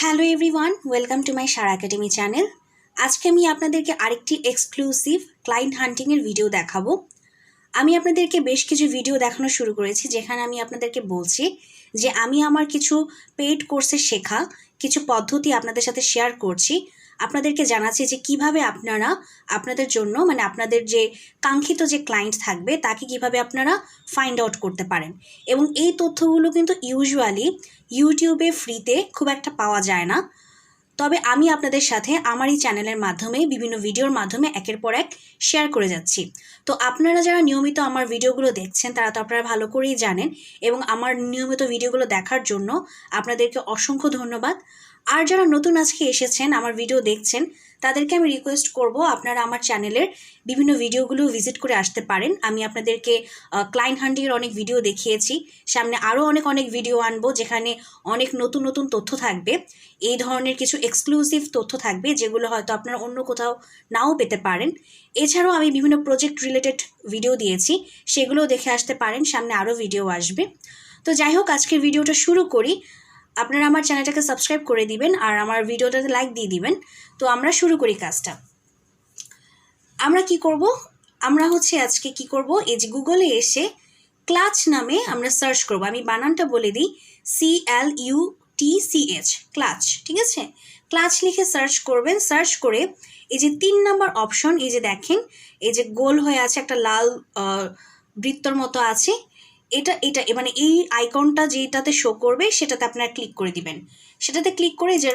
Hello everyone, welcome to my Sara academy channel. আজকে আমি আপনাদেরকে আরেকটি এক্সক্লুসিভ ক্লায়েন্ট হান্টিংয়ের ভিডিও দেখাবো। আমি আপনাদেরকে বেশ কিছু ভিডিও দেখানো শুরু করেছি যেখানে আমি আপনাদেরকে বলছি যে আমি আমার কিছু পেইড কোর্সে শেখা কিছু পদ্ধতি আপনাদের সাথে শেয়ার করছি, আপনাদেরকে জানাচ্ছি যে কিভাবে আপনারা আপনাদের জন্য আপনাদের যে কাঙ্ক্ষিত যে ক্লায়েন্ট থাকবে তাকে কিভাবে আপনারা ফাইন্ড আউট করতে পারেন। এবং এই তথ্যগুলো কিন্তু ইউজুয়ালি ইউটিউবে ফ্রিতে খুব একটা পাওয়া যায় না, তবে আমি আপনাদের সাথে আমার এই চ্যানেলের মাধ্যমে বিভিন্ন ভিডিওর মাধ্যমে একের পর এক শেয়ার করে যাচ্ছি। তো আপনারা যারা নিয়মিত আমার ভিডিওগুলো দেখছেন তারা তো আপনারা ভালো করেই জানেন, এবং আমার নিয়মিত ভিডিওগুলো দেখার জন্য আপনাদেরকে অসংখ্য ধন্যবাদ। আর যারা নতুন আজকে এসেছেন আমার ভিডিও দেখছেন তাদেরকে আমি রিকোয়েস্ট করব আপনারা আমার চ্যানেলের বিভিন্ন ভিডিওগুলো ভিজিট করে আসতে পারেন। আমি আপনাদেরকে ক্লায়েন্ট হান্টিংয়ের অনেক ভিডিও দেখিয়েছি, সামনে আরও অনেক ভিডিও আনবো যেখানে অনেক নতুন নতুন তথ্য থাকবে। এই ধরনের কিছু এক্সক্লুসিভ তথ্য থাকবে যেগুলো হয়তো আপনারা অন্য কোথাও নাও পেতে পারেন। এছাড়াও আমি বিভিন্ন প্রজেক্ট রিলেটেড ভিডিও দিয়েছি, সেগুলোও দেখে আসতে পারেন, সামনে আরও ভিডিও আসবে। তো যাই হোক, আজকের ভিডিওটা শুরু করি। আপনারা আমার চ্যানেলটাকে সাবস্ক্রাইব করে দিবেন আর আমার ভিডিওটাতে লাইক দিয়ে দিবেন। তো আমরা শুরু করি কাজটা। আমরা কি করব, আমরা আজকে কি করব, এই যে গুগলে এসে ক্লাচ নামে আমরা সার্চ করব। আমি বানানটা বলে দিই, CLUTCH, ক্লাচ, ঠিক আছে? ক্লাচ লিখে সার্চ করবেন। সার্চ করে এই যে 3 নম্বর অপশন, এই যে দেখেন এই যে গোল হয়ে আছে একটা লাল বৃত্তর মতো আছে, এটা এই আইকনটা যেটাতে শো করবে সেটাতে আপনারা ক্লিক করে দিবেন। সেটাতে ক্লিক করে যে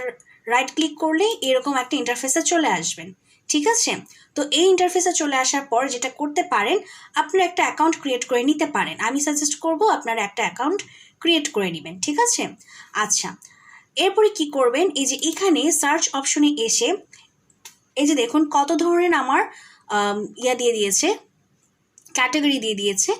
রাইট ক্লিক করলে এরকম একটা ইন্টারফেসে চলে আসবেন, ঠিক আছে? তো এই ইন্টারফেসে চলে আসার পর যেটা করতে পারেন, আপনারা একটা অ্যাকাউন্ট ক্রিয়েট করে নিতে পারেন। আমি সাজেস্ট করব আপনারা একটা অ্যাকাউন্ট ক্রিয়েট করে নেবেন, ঠিক আছে? আচ্ছা, এরপরে কি করবেন, এই যে এখানে সার্চ অপশনে এসে এই যে দেখুন কত ধরনের আমার দিয়ে দিয়েছে, ক্যাটাগরি দিয়ে দিয়েছে।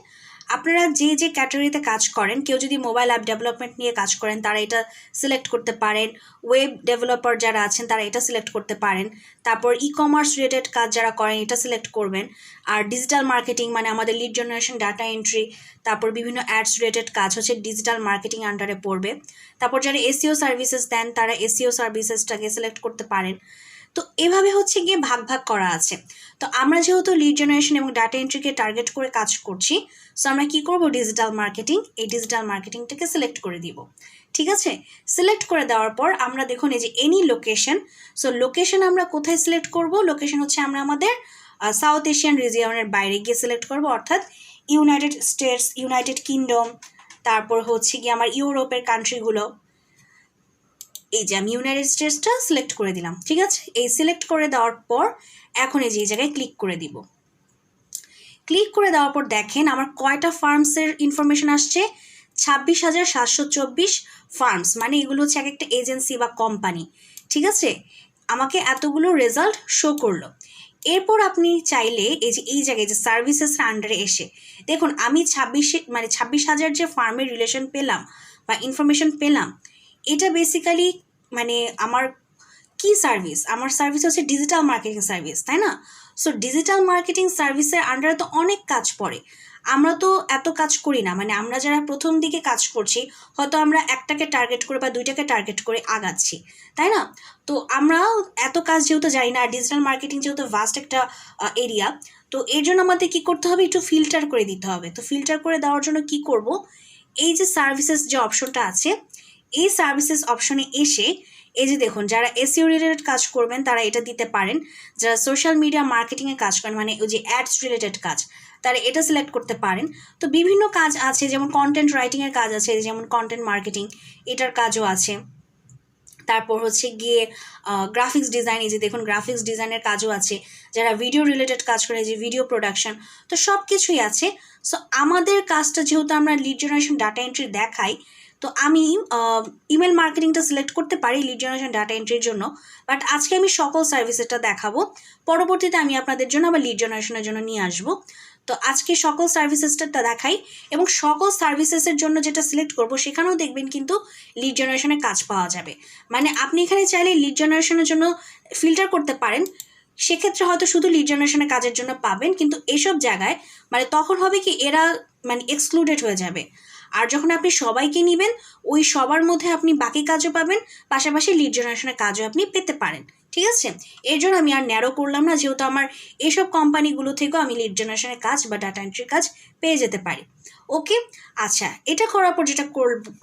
আপনারা যে যে ক্যাটাগরিতে কাজ করেন, কেউ যদি মোবাইল অ্যাপ ডেভেলপমেন্ট নিয়ে কাজ করেন তারা এটা সিলেক্ট করতে পারেন, ওয়েব ডেভেলপার যারা আছেন তারা এটা সিলেক্ট করতে পারেন, তারপর ই কমার্স রিলেটেড কাজ যারা করেন এটা সিলেক্ট করবেন, আর ডিজিটাল মার্কেটিং আমাদের লিড জেনারেশন, ডাটা এন্ট্রি, তারপর বিভিন্ন অ্যাডস রিলেটেড কাজ ডিজিটাল মার্কেটিং আন্ডারে পড়বে। তারপর যারা এসইও সার্ভিসেস দেন তারা এসইও সার্ভিসেসটাকে সিলেক্ট করতে পারেন। তো এভাবে গিয়ে ভাগ ভাগ করা আছে। তো আমরা যেহেতু লিড জেনারেশন এবং ডাটা এন্ট্রিকে টার্গেট করে কাজ করছি, সো আমরা কি করব, ডিজিটাল মার্কেটিং, এই ডিজিটাল মার্কেটিংটাকে সিলেক্ট করে দিব, ঠিক আছে? সিলেক্ট করে দেওয়ার পর আমরা দেখুন এই যে এনি লোকেশন, সো লোকেশন আমরা কোথায় সিলেক্ট করব, লোকেশন আমরা আমাদের সাউথ এশিয়ান রিজিয়নের বাইরে গিয়ে সিলেক্ট করব, অর্থাৎ ইউনাইটেড স্টেটস, ইউনাইটেড কিংডম, তারপর গিয়ে আমার ইউরোপের কান্ট্রিগুলো। এই যে আমি ইউনাইটেড স্টেটসটা সিলেক্ট করে দিলাম, ঠিক আছে? এই সিলেক্ট করে দেওয়ার পর এখন এই যে এই জায়গায় ক্লিক করে দিব। ক্লিক করে দেওয়ার পর দেখেন আমার কয়টা ফার্মসের ইনফরমেশন আসছে, 26,724 ফার্মস, এগুলো এক একটা এজেন্সি বা কোম্পানি, ঠিক আছে? আমাকে এতগুলো রেজাল্ট শো করলো। এরপর আপনি চাইলে এই জায়গায় যে সার্ভিসেসের আন্ডারে এসে দেখুন আমি 26,000 যে ফার্মের রিলেশন পেলাম বা ইনফরমেশন পেলাম, এটা বেসিক্যালি আমার কি সার্ভিস, আমার সার্ভিস ডিজিটাল মার্কেটিং সার্ভিস, তাই না? সো ডিজিটাল মার্কেটিং সার্ভিসের আন্ডারে তো অনেক কাজ পড়ে, আমরা তো এত কাজ করি না। আমরা যারা প্রথম দিকে কাজ করছি হয়তো আমরা একটাকে টার্গেট করে বা দুইটাকে টার্গেট করে আগাচ্ছি, তাই না? তো আমরা এত কাজ যেহেতু জানি না, ডিজিটাল মার্কেটিং যেহেতু ভাস্ট একটা এরিয়া, তো এর জন্য আমাদের কি করতে হবে, একটু ফিল্টার করে দিতে হবে। তো ফিল্টার করে দেওয়ার জন্য কি করব, এই যে সার্ভিসেস যে অপশনটা আছে, এই সার্ভিসেস অপশনে এসে এই যে দেখুন যারা এসইও রিলেটেড কাজ করবেন তারা এটা দিতে পারেন, যারা সোশ্যাল মিডিয়া মার্কেটিংয়ে কাজ করেন ওই যে অ্যাডস রিলেটেড কাজ তারা এটা সিলেক্ট করতে পারেন। তো বিভিন্ন কাজ আছে, যেমন কন্টেন্ট রাইটিংয়ের কাজ আছে, যেমন কন্টেন্ট মার্কেটিং এটার কাজও আছে। তারপর গিয়ে গ্রাফিক্স ডিজাইন, এই যে দেখুন গ্রাফিক্স ডিজাইনের কাজও আছে, যারা ভিডিও রিলেটেড কাজ করে যে ভিডিও প্রোডাকশন, তো সব কিছুই আছে। সো আমাদের কাজটা যেহেতু আমরা লিড জেনারেশন ডাটা এন্ট্রি দেখাই, তো আমি ইমেল মার্কেটিংটা সিলেক্ট করতে পারি লিড জেনারেশন ডাটা এন্ট্রির জন্য, বাট আজকে আমি সকল সার্ভিসেসটা দেখাবো, পরবর্তীতে আমি আপনাদের জন্য আবার লিড জেনারেশনের জন্য নিয়ে আসবো। তো আজকে সকল সার্ভিসেসটা দেখাই, এবং সকল সার্ভিসেসের জন্য যেটা সিলেক্ট করব সেখানেও দেখবেন কিন্তু লিড জেনারেশনের কাজ পাওয়া যাবে। আপনি এখানে চাইলে লিড জেনারেশনের জন্য ফিল্টার করতে পারেন, সেক্ষেত্রে হয়তো শুধু লিড জেনারেশনের কাজের জন্য পাবেন, কিন্তু এসব জায়গায় তখন হবে কি এরা এক্সক্লুডেড হয়ে যাবে। আর যখন আপনি সবাইকে নেবেন ওই সবার মধ্যে আপনি বাকি কাজও পাবেন, পাশাপাশি লিড জেনারেশনের কাজও আপনি পেতে পারেন। ঠিক আছে, এর জন্য আমি আর ন্যারো করলাম না, যেহেতু আমার এইসব কোম্পানিগুলো থেকেও আমি লিড জেনারেশনের কাজ বা ডাটা এন্ট্রির কাজ পেয়ে যেতে পারি। ওকে, আচ্ছা, এটা করার পর যেটা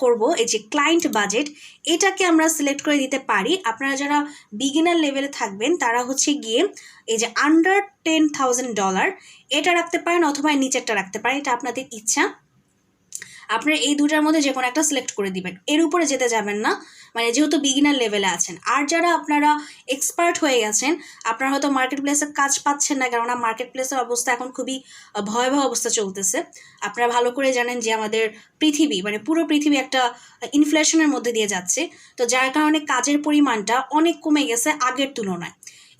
করব, এই যে ক্লায়েন্ট বাজেট, এটাকে আমরা সিলেক্ট করে দিতে পারি। আপনারা যারা বিগিনার লেভেলে থাকবেন তারা হচ্ছে গিয়ে এই যে আন্ডার $10,000 এটা রাখতে পারেন, অথবা নিচেরটা রাখতে পারেন, এটা আপনাদের ইচ্ছা। আপনারা এই দুটার মধ্যে যে কোনো একটা সিলেক্ট করে দিবেন, এর উপরে যেতে যাবেন না, মানে যেহেতু বিগিনার লেভেলে আছেন। আর যারা আপনারা এক্সপার্ট হয়ে গেছেন, আপনারা হয়তো মার্কেট প্লেসে কাজ পাচ্ছেন না, কেননা মার্কেট প্লেসের অবস্থা এখন খুবই ভয়াবহ অবস্থা চলতেছে। আপনারা ভালো করে জানেন যে আমাদের পৃথিবী, মানে পুরো পৃথিবী একটা ইনফ্লেশনের মধ্যে দিয়ে যাচ্ছে, তো যার কারণে কাজের পরিমাণটা অনেক কমে গেছে আগের তুলনায়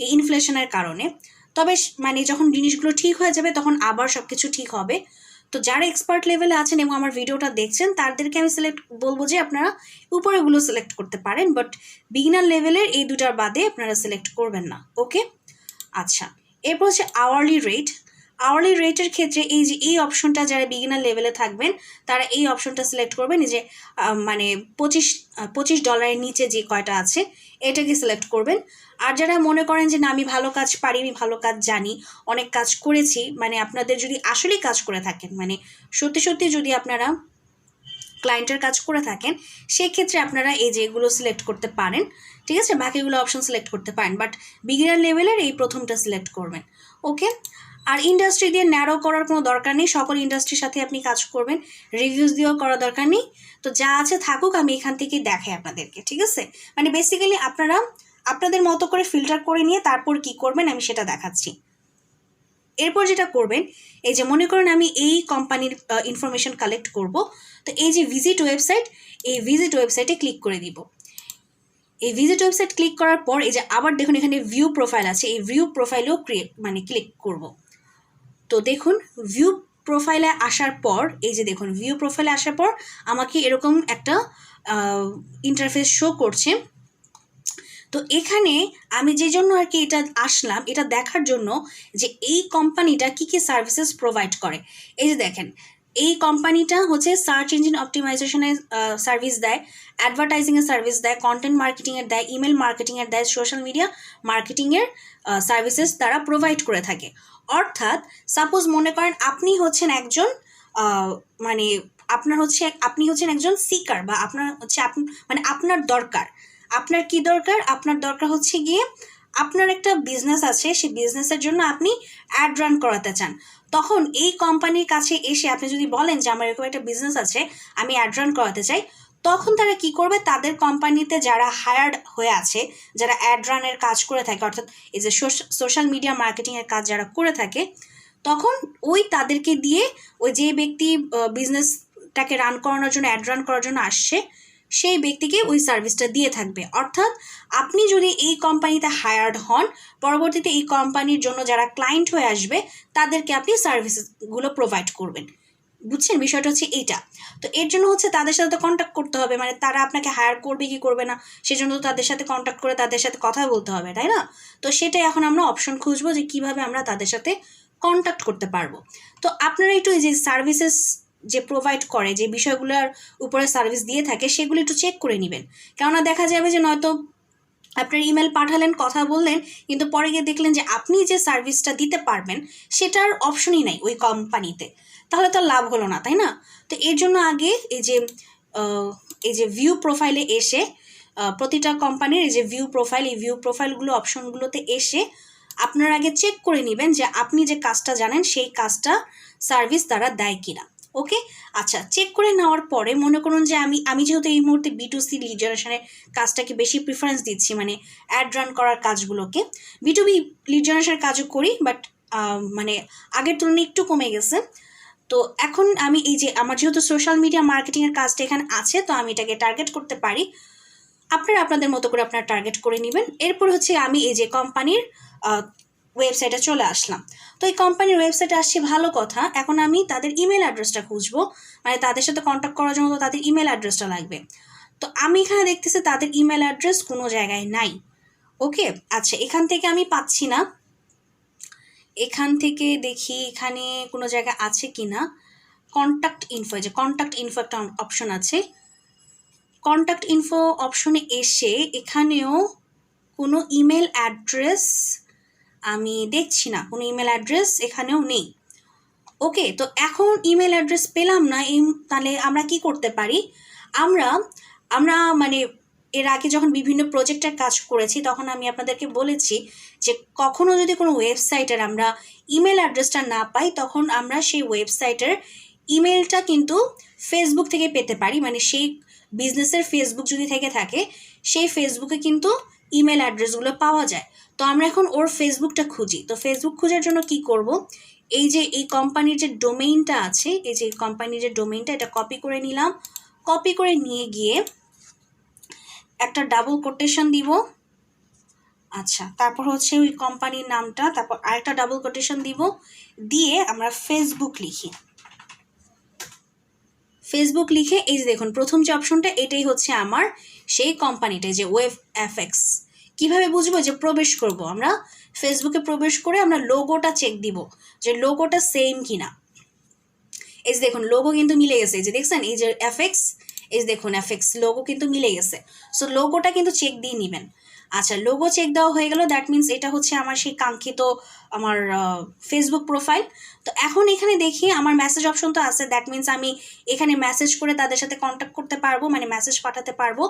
এই ইনফ্লেশনের কারণে। তবে মানে যখন জিনিসগুলো ঠিক হয়ে যাবে তখন আবার সব কিছু ঠিক হবে। তো যারা এক্সপার্ট লেভেলে আছেন এবং আমার ভিডিওটা দেখছেন তাদেরকে আমি বলবো যে আপনারা উপরেগুলো সিলেক্ট করতে পারেন, বাট বিগিনার লেভেলের এই দুটার বাদে আপনারা সিলেক্ট করবেন না। ওকে, আচ্ছা, এরপর হচ্ছে আওয়ারলি রেট। আওয়ারলি রেটের ক্ষেত্রে এই যে এই অপশনটা, যারা বিগিনার লেভেলে থাকবেন তারা এই অপশনটা সিলেক্ট করবেন, এই যে মানে $25 নিচে যে কয়টা আছে এটাকে সিলেক্ট করবেন। আর যারা মনে করেন যে না আমি ভালো কাজ পারি, আমি ভালো কাজ জানি, অনেক কাজ করেছি, মানে আপনাদের যদি আসলেই কাজ করে থাকেন, মানে সত্যি সত্যি যদি আপনারা ক্লায়েন্টের কাজ করে থাকেন, সেক্ষেত্রে আপনারা এই যে এগুলো সিলেক্ট করতে পারেন। ঠিক আছে, বাকিগুলো অপশন সিলেক্ট করতে পারেন, বাট বিগিনার লেভেলের এই প্রথমটা সিলেক্ট করবেন। ওকে, আর ইন্ডাস্ট্রি দিয়ে ন্যারো করার কোনো দরকার নেই, সকল ইন্ডাস্ট্রির সাথে আপনি কাজ করবেন, রিভিউজ দিয়েও করার দরকার নেই। তো যা আছে থাকুক, আমি এখান থেকেই দেখাই আপনাদেরকে। ঠিক আছে, মানে বেসিক্যালি আপনারা আপনাদের মতো করে ফিল্টার করে নিয়ে তারপর কি করবেন আমি সেটা দেখাচ্ছি। এরপর যেটা করবেন, এই যে মনে করেন আমি এই কোম্পানির ইনফরমেশন কালেক্ট করব, তো এই যে ভিজিট ওয়েবসাইট, এই ভিজিট ওয়েবসাইটে ক্লিক করে দিব। এই ভিজিট ওয়েবসাইট ক্লিক করার পর এই যে আবার দেখুন এখানে ভিউ প্রোফাইল আছে, এই ভিউ প্রোফাইলেও ক্লিক করব। তো দেখুন ভিউ প্রোফাইলে আসার পর, এই যে দেখুন ভিউ প্রোফাইলে আসার পর আমাকে এরকম একটা ইন্টারফেস শো করছে। তো এখানে আমি যে জন্য আর কি এটা আসলাম, এটা দেখার জন্য যে এই কোম্পানিটা কী কী সার্ভিসেস প্রোভাইড করে। এই যে দেখেন, এই কোম্পানিটা হচ্ছে সার্চ ইঞ্জিন অপটিমাইজেশনের সার্ভিস দেয়, অ্যাডভার্টাইজিংয়ের সার্ভিস দেয়, কন্টেন্ট মার্কেটিংয়ের দেয়, ইমেল মার্কেটিংয়ের দেয়, সোশ্যাল মিডিয়া মার্কেটিংয়ের সার্ভিসেস তারা প্রোভাইড করে থাকে। অর্থাৎ সাপোজ মনে করেন আপনি হচ্ছেন একজন মানে আপনি হচ্ছেন একজন সিকার, বা আপনার হচ্ছে মানে আপনার দরকার, আপনার কি দরকার, আপনার দরকার হচ্ছে গিয়ে আপনার একটা বিজনেস আছে, সেই বিজনেসের জন্য আপনি অ্যাড রান করাতে চান। তখন এই কোম্পানির কাছে এসে আপনি যদি বলেন যে আমার এরকম একটা বিজনেস আছে, আমি অ্যাড রান করাতে চাই, তখন তারা কি করবে, তাদের কোম্পানিতে যারা হায়ার্ড হয়ে আছে, যারা অ্যাড রানের কাজ করে থাকে, অর্থাৎ এই যে সোশ্যাল মিডিয়া মার্কেটিংয়ের কাজ যারা করে থাকে, তখন ওই তাদেরকে দিয়ে ওই যে ব্যক্তি বিজনেসটাকে রান করানোর জন্য, অ্যাড রান করার জন্য আসছে, সেই ব্যক্তিকে ওই সার্ভিসটা দিয়ে থাকবে। অর্থাৎ আপনি যদি এই কোম্পানিতে হায়ার্ড হন, পরবর্তীতে এই কোম্পানির জন্য যারা ক্লায়েন্ট হয়ে আসবে তাদেরকে আপনি সার্ভিসগুলো প্রোভাইড করবেন। বুঝছেন, বিষয়টা হচ্ছে এইটা। তো এর জন্য হচ্ছে তাদের সাথে তো কন্ট্যাক্ট করতে হবে, মানে তারা আপনাকে হায়ার করবে কি করবে না সেজন্য তো তাদের সাথে কন্ট্যাক্ট করে তাদের সাথে কথা বলতে হবে, তাই না? তো সেটাই এখন আমরা অপশন খুঁজবো যে কিভাবে আমরা তাদের সাথে কন্ট্যাক্ট করতে পারবো। তো আপনারা একটু এই যে সার্ভিসেস যে প্রোভাইড করে, যে বিষয়গুলোর উপরে সার্ভিস দিয়ে থাকে, সেগুলো একটু চেক করে নেবেন। কেননা দেখা যাবে যে নয়তো আপনার ইমেল পাঠালেন, কথা বললেন, কিন্তু পরে গিয়ে দেখলেন যে আপনি যে সার্ভিসটা দিতে পারবেন সেটার অপশনই নাই ওই কোম্পানিতে, তাহলে তো লাভ হলো না, তাই না? তো এর জন্য আগে এই যে ভিউ প্রোফাইলে এসে প্রতিটা কোম্পানির এই যে ভিউ প্রোফাইল, এই ভিউ প্রোফাইলগুলো অপশনগুলোতে এসে আপনার আগে চেক করে নেবেন যে আপনি যে কাজটা জানেন সেই কাজটা সার্ভিস তারা দেয় কিনা। ওকে, আচ্ছা, চেক করে নেওয়ার পরে মনে করুন যে আমি যেহেতু এই মুহূর্তে B2C লিড জেনারেশনের কাজটাকে বেশি প্রিফারেন্স দিচ্ছি, মানে অ্যাড রান করার কাজগুলোকে, B2B লিড জেনারেশনের কাজও করি, বাট মানে আগের তুলনায় একটু কমে গেছে। তো এখন আমি এই যে আমার যেহেতু সোশ্যাল মিডিয়া মার্কেটিংয়ের কাজটা এখানে আছে, তো আমি এটাকে টার্গেট করতে পারি। আপনারা আপনাদের মতো করে আপনারা টার্গেট করে নেবেন। এরপর হচ্ছে আমি এই যে কোম্পানির ওয়েবসাইটে চলে আসলাম। তো এই কোম্পানির ওয়েবসাইটে আসছি, ভালো কথা। এখন আমি তাদের ইমেল অ্যাড্রেসটা খুঁজবো, মানে তাদের সাথে কন্ট্যাক্ট করার জন্য তো তাদের ইমেল অ্যাড্রেসটা লাগবে। তো আমি এখানে দেখতেছি তাদের ইমেল অ্যাড্রেস কোনো জায়গায় নাই। ওকে, আচ্ছা, এখান থেকে আমি পাচ্ছি না, এখান থেকে দেখি এখানে কোনো জায়গা আছে কি না। কন্ট্যাক্ট ইনফো, যে কন্ট্যাক্ট ইনফো একটা অপশন আছে, কন্ট্যাক্ট ইনফো অপশনে এসে এখানেও কোনো ইমেল অ্যাড্রেস আমি দেখছি না, কোনো ইমেল অ্যাড্রেস এখানেও নেই। ওকে, তো এখন ইমেল অ্যাড্রেস পেলাম না, তাহলে আমরা কি করতে পারি? আমরা আমরা মানে এর আগে যখন বিভিন্ন প্রজেক্টের কাজ করেছি তখন আমি আপনাদেরকে বলেছি যে কখনো যদি কোনো ওয়েবসাইটের আমরা ইমেল অ্যাড্রেসটা না পাই তখন আমরা সেই ওয়েবসাইটের ইমেলটা কিন্তু ফেসবুক থেকে পেতে পারি, মানে সেই বিজনেসের ফেসবুক যদি থেকে থাকে সেই ফেসবুকে কিন্তু ইমেল অ্যাড্রেসগুলো পাওয়া যায়। তো আমরা এখন ওর ফেসবুকটা খুঁজি। তো ফেসবুক খোঁজার জন্য কি করব, এই যে এই কোম্পানির যে ডোমেইনটা আছে, এই যে কোম্পানির যে ডোমেইনটা, এটা কপি করে নিলাম। কপি করে নিয়ে গিয়ে একটা ডাবল কোটেশন দিব, আচ্ছা, তারপর হচ্ছে ওই কোম্পানির নামটা, তারপর আরেকটা ডাবল কোটেশন দিব, দিয়ে আমরা ফেসবুক লিখি। ফেসবুক লিখে এই যে দেখুন প্রথম যে অপশনটা, এটাই হচ্ছে আমার সেই কোম্পানিটা, যে ওয়েব এফএক্স। কিভাবে বুঝবো? যে প্রবেশ করব আমরা ফেসবুকে, প্রবেশ করে আমরা লোগোটা চেক দিব যে লোগোটা সেম কিনা। এই যে দেখুন লোগো কিন্তু মিলে গেছে, এই যে দেখছেন এই যে এফএক্স, এই যে দেখুন এফএক্স লোগো কিন্তু মিলে গেছে। সো লোগোটা কিন্তু চেক দিয়ে নেবেন। আচ্ছা, লোগো চেক দেওয়া হয়ে গেল, দ্যাট মিনস এটা হচ্ছে আমার সেই কাঙ্ক্ষিত আমার ফেসবুক প্রোফাইল। তো এখন এখানে দেখি আমার মেসেজ অপশন তো আছে, দ্যাট মিনস আমি এখানে মেসেজ করে তাদের সাথে কন্ট্যাক্ট করতে পারবো, মানে মেসেজ পাঠাতে পারবো।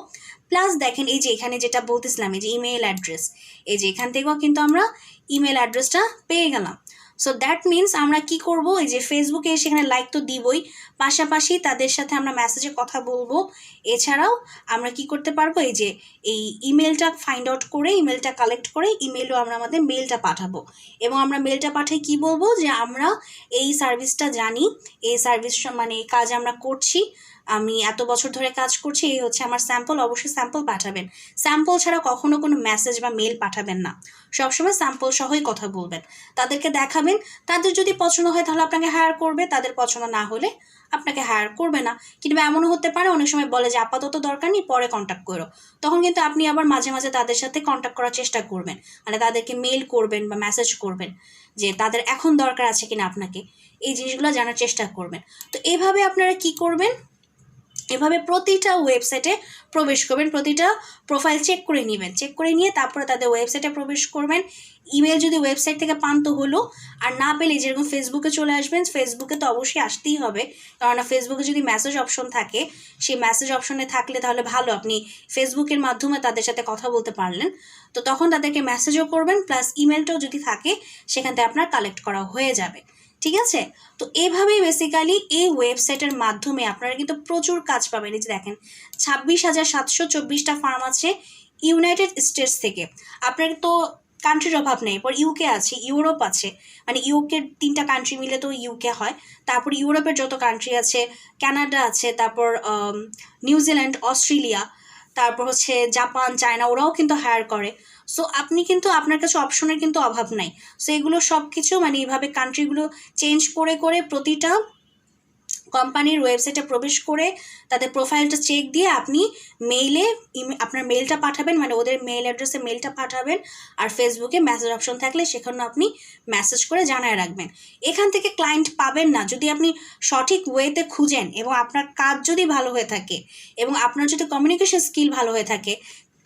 প্লাস দেখেন এই যে এখানে যেটা বলতেছিলাম, এই যে ইমেল অ্যাড্রেস, এই যে এখান থেকেও কিন্তু আমরা ইমেল অ্যাড্রেসটা পেয়ে গেলাম। সো দ্যাট মিনস আমরা কি করব, এই যে ফেসবুকে সেখানে লাইক তো দিবই, পাশাপাশি তাদের সাথে আমরা মেসেজে কথা বলবো। এছাড়াও আমরা কি করতে পারবো, এই যে এই ইমেলটা ফাইন্ড আউট করে, ইমেলটা কালেক্ট করে ইমেলও আমরা আমাদের মেলটা পাঠাবো, এবং আমরা মেলটা পাঠিয়ে কি বলবো যে আমরা এই সার্ভিসটা জানি, এই সার্ভিস মানে এই কাজ আমরা করছি, আমি এত বছর ধরে কাজ করছি, এই হচ্ছে আমার স্যাম্পল, অবশ্যই স্যাম্পল পাঠাবেন। স্যাম্পল ছাড়া কখনো কোনো মেসেজ বা মেল পাঠাবেন না, সবসময় স্যাম্পল সহই কথা বলবেন, তাদেরকে দেখাবেন। তাদের যদি পছন্দ হয় তাহলে আপনাকে হায়ার করবে, তাদের পছন্দ না হলে আপনাকে হায়ার করবে না। কিন্তু এমনও হতে পারে অনেক সময় বলে যে আপাতত দরকার নেই, পরে কন্ট্যাক্ট করো, তখন কিন্তু আপনি আবার মাঝে মাঝে তাদের সাথে কন্ট্যাক্ট করার চেষ্টা করবেন, মানে তাদেরকে মেল করবেন বা মেসেজ করবেন যে তাদের এখন দরকার আছে কিনা আপনাকে, এই জিনিসগুলো জানার চেষ্টা করবেন। তো এইভাবে আপনারা কি করবেন, এভাবে প্রতিটা ওয়েবসাইটে প্রবেশ করবেন, প্রতিটা প্রোফাইল চেক করে নেবেন, চেক করে নিয়ে তারপরে তাদের ওয়েবসাইটে প্রবেশ করবেন। ইমেল যদি ওয়েবসাইট থেকে পান তো হলো, আর না পেলে যেরকম ফেসবুকে চলে আসবেন। ফেসবুকে তো অবশ্যই আসতেই হবে, কারণ ফেসবুকে যদি মেসেজ অপশন থাকে, সেই মেসেজ অপশনে থাকলে তাহলে ভালো, আপনি ফেসবুকের মাধ্যমে তাদের সাথে কথা বলতে পারলেন। তো তখন তাদেরকে মেসেজও করবেন, প্লাস ইমেলটাও যদি থাকে সেখান থেকে আপনার কালেক্ট করা হয়ে যাবে। ঠিক আছে? তো এইভাবেই বেসিক্যালি এই ওয়েবসাইটের মাধ্যমে আপনারা কিন্তু প্রচুর কাজ পাবেন। এই যে দেখেন 26,724টা ফার্ম আছে ইউনাইটেড স্টেটস থেকে। আপনার তো কান্ট্রির অভাব নেই, পর ইউকে আছে, ইউরোপ আছে, মানে ইউকের 3টা কান্ট্রি মিলে তো ইউকে হয়। তারপর ইউরোপের যত কান্ট্রি আছে, কানাডা আছে, তারপর নিউজিল্যান্ড, অস্ট্রেলিয়া, তারপর হচ্ছে জাপান, চায়না, ওরাও কিন্তু হায়ার করে। সো আপনি কিন্তু আপনার কাছে অপশনের কিন্তু অভাব নাই। সো এগুলো সব কিছু মানে এইভাবে কান্ট্রিগুলো চেঞ্জ করে করে প্রতিটা কোম্পানির ওয়েবসাইটে প্রবেশ করে তাদের প্রোফাইলটা চেক দিয়ে আপনি মেইলে আপনার মেলটা পাঠাবেন, মানে ওদের মেল অ্যাড্রেসে মেলটা পাঠাবেন। আর ফেসবুকে মেসেজ অপশন থাকলে সেখানে আপনি মেসেজ করে জানায় রাখবেন। এখান থেকে ক্লায়েন্ট পাবেন না যদি আপনি সঠিক ওয়েতে খুঁজেন, এবং আপনার কাজ যদি ভালো হয়ে থাকে, এবং আপনার যদি কমিউনিকেশন স্কিল ভালো হয়ে থাকে,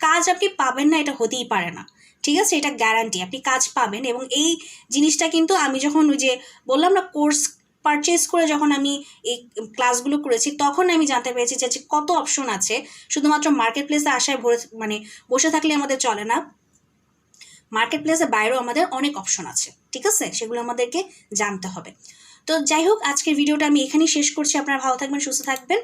কাজ আপনি পাবেন না এটা হতেই পারে না। ঠিক আছে? এটা গ্যারান্টি, আপনি কাজ পাবেন। এবং এই জিনিসটা কিন্তু আমি যখন ওই যে বললাম না কোর্স পারচেস করে যখন আমি এই ক্লাসগুলো করেছি, তখন আমি জানতে পেরেছি যে কত অপশন আছে। শুধুমাত্র মার্কেট প্লেসে আসায় মানে বসে থাকলে আমাদের চলে না, মার্কেট প্লেসের বাইরেও আমাদের অনেক অপশন আছে। ঠিক আছে? সেগুলো আমাদেরকে জানতে হবে। তো যাই হোক, আজকের ভিডিওটা আমি এখানেই শেষ করছি। আপনারা ভালো থাকবেন, সুস্থ থাকবেন।